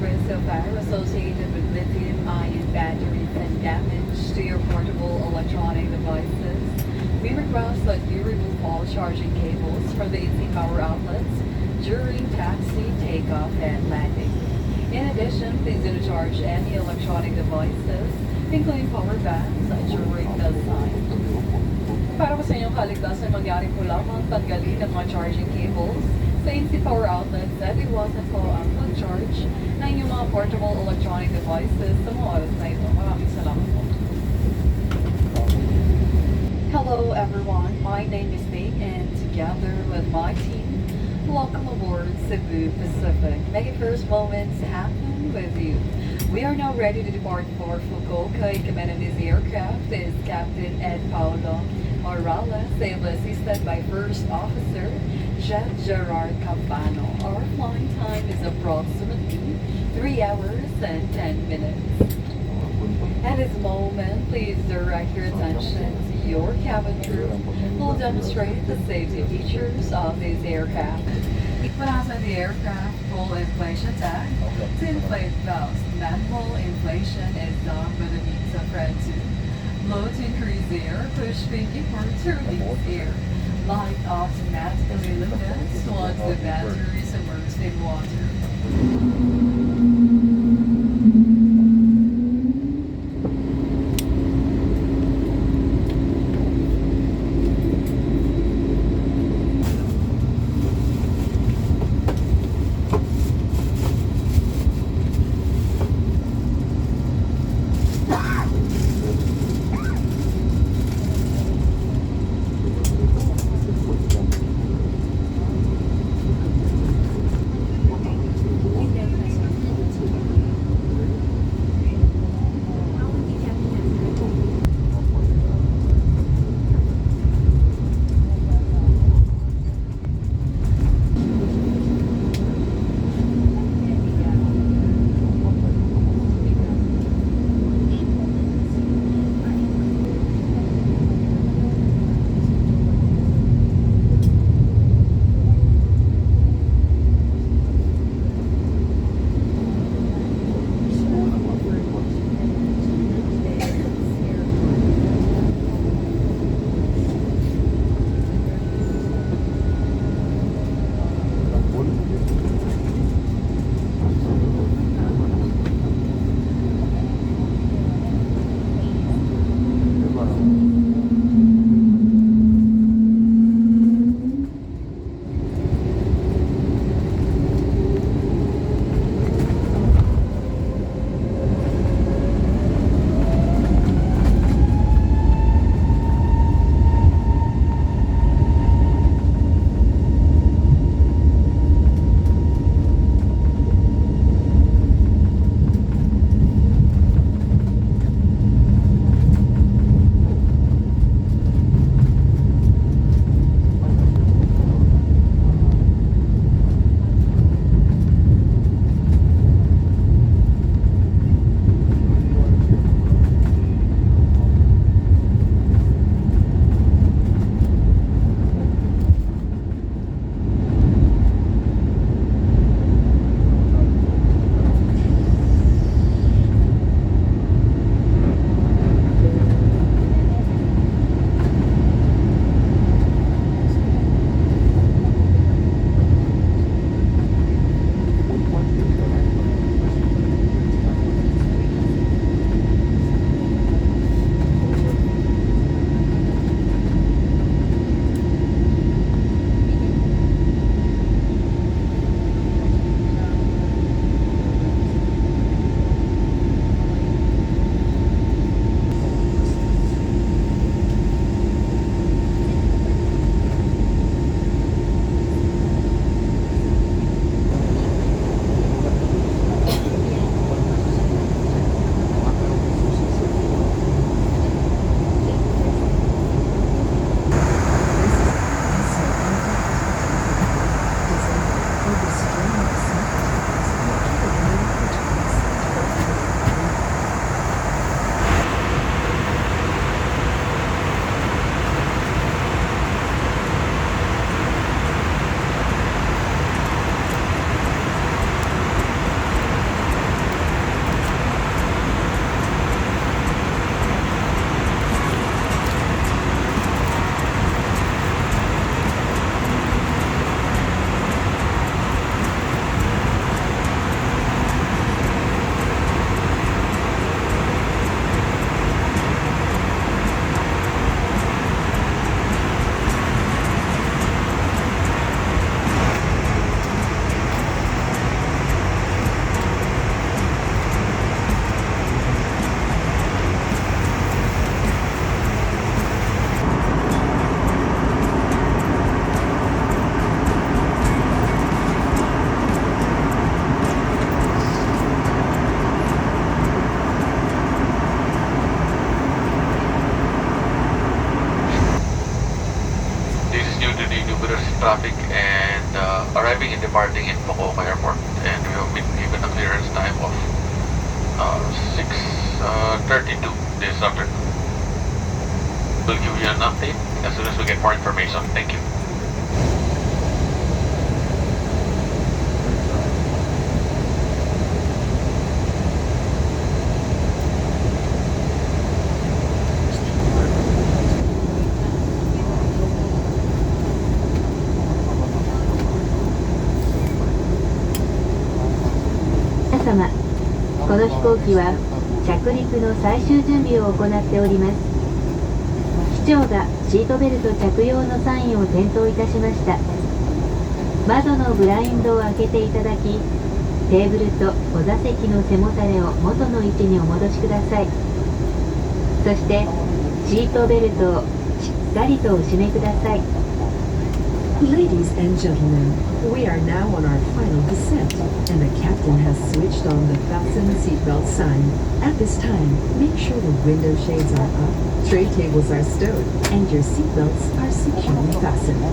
risk of fire associated with lithium-ion batteries and damage to your portable electronic devices, we request that you remove all charging cables from the AC power outlets during taxi, takeoff, and landing. In addition, please do not charge any electronic devices, including power banks, during the sign. Para po sa inyong kaligtasan, mangyari po lamang tanggalin ang mga charging cables sa AC power outlets at iwasan po ang pag-charge ng inyong mga portable electronic devices sa mga oras na ito. Maraming salamat po. Hello everyone, my name is Nate and together with my team, welcome aboard Cebu Pacific. Make it first moments happen with you. We are now ready to depart for Fukuoka. Commanding this aircraft is Captain Ed Paulo Morales, ably assisted by First Officer Jet Gerard Campano. Our flying time is approximately 3 hours and 10 minutes. At this moment, please direct your attention to your cabin crew who will demonstrate the safety features of this aircraft. Fasten the aircraft full inflation tag to inflate valves. Manual inflation is done by the means of red tube. Blow to increase air, push pinky for to release air. Light automatically illuminates once the battery is immersed in water. departing in Fukuoka Airport, and we have been given a clearance time of 6:32 this afternoon. We'll give you an update as soon as we get more information. Thank you.皆様、この飛行機は着陸の最終準備を行っております。機長がシートベルト着用のサインを点灯いたしました。窓のブラインドを開けていただき、テーブルとお座席の背もたれを元の位置にお戻しください。そしてシートベルトをしっかりとお締めください。Ladies and gentlemen, we are now on our final descent, and the captain has switched on the fasten seatbelt sign. At this time, make sure the window shades are up, tray tables are stowed, and your seatbelts are securely fastened.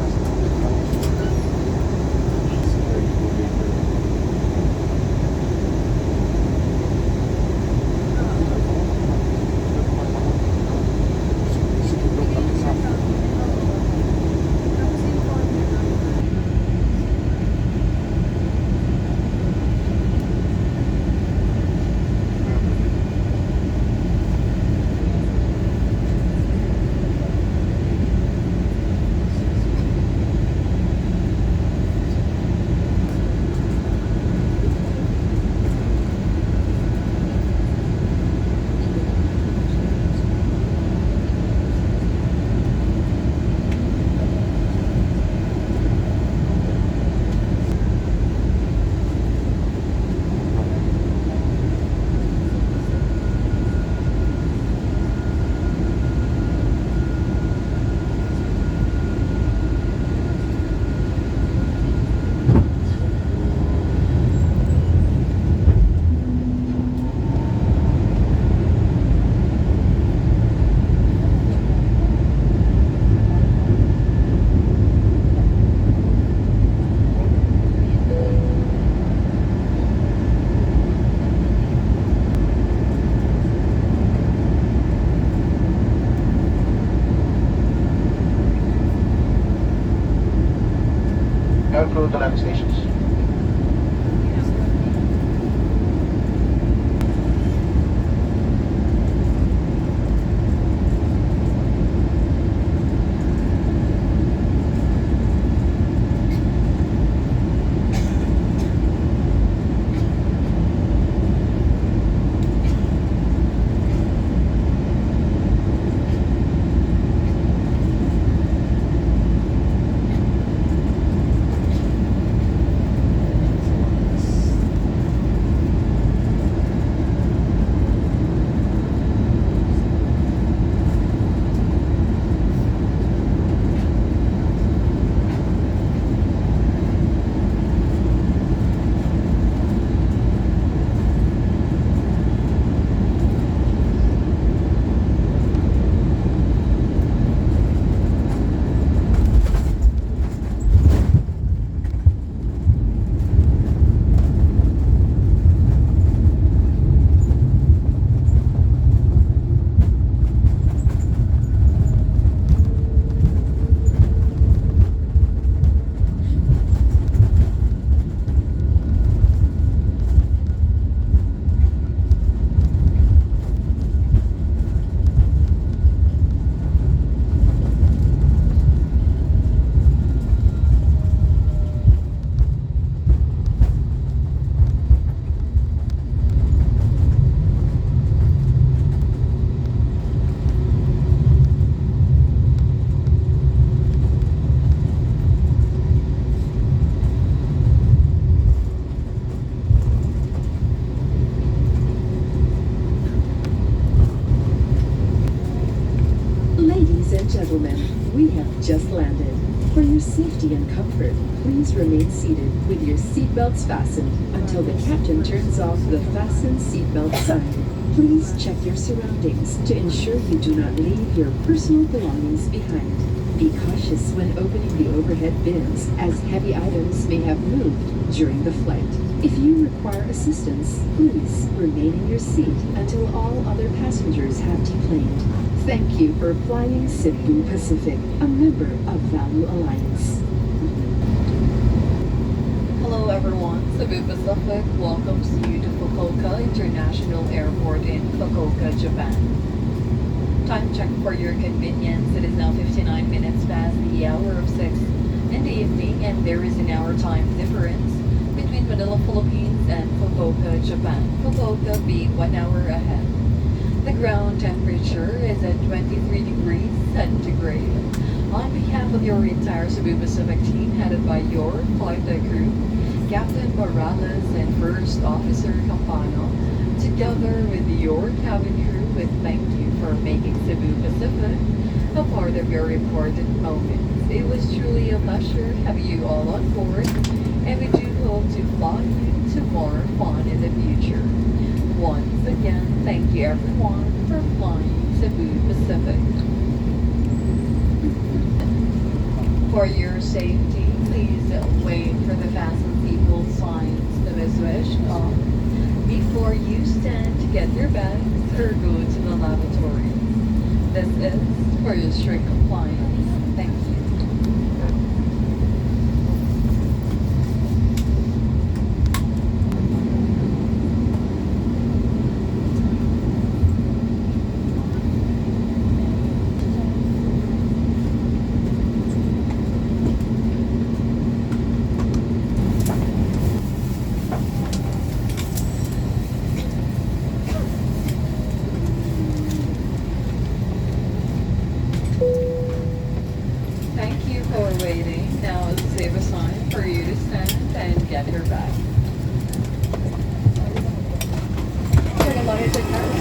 Through the land stations. Gentlemen, we have just landed. For your safety and comfort, please remain seated with your seatbelts fastened until the captain turns off the fasten seatbelt sign. Please check your surroundings to ensure you do not leave your personal belongings behind. Be cautious when opening the overhead bins, as heavy items may have moved during the flight. If you require assistance, please remain in your seat until all other passengers have deplaned. Thank you for flying Cebu Pacific, a member of Value Alliance. Hello everyone, Cebu Pacific welcomes you to Fukuoka International Airport in Fukuoka, Japan. Time check for your convenience, it is now 59 minutes past the hour of 6 in the evening, and there is an hour time difference between Manila, Philippines and Fukuoka, Japan. Fukuoka being 1 hour ahead. The ground temperature is at 23 degrees centigrade. On behalf of your entire Cebu Pacific team, headed by your flight crew, Captain Morales and First Officer Campano, together with your cabin crew, we thank you for making Cebu Pacific a part of your important moments. It was truly a pleasure having you all on board, and we do hope to fly you to more fun in the future. Once again, thank you everyone for flying Cebu Pacific. For your safety, please wait for the fasten seatbelt signs to be switched off before you stand to get your bags or go to the lavatory. This is for your strict compliance. Thank you. Thank you for waiting. Now is a safe sign for you to stand and get your bag. We're going to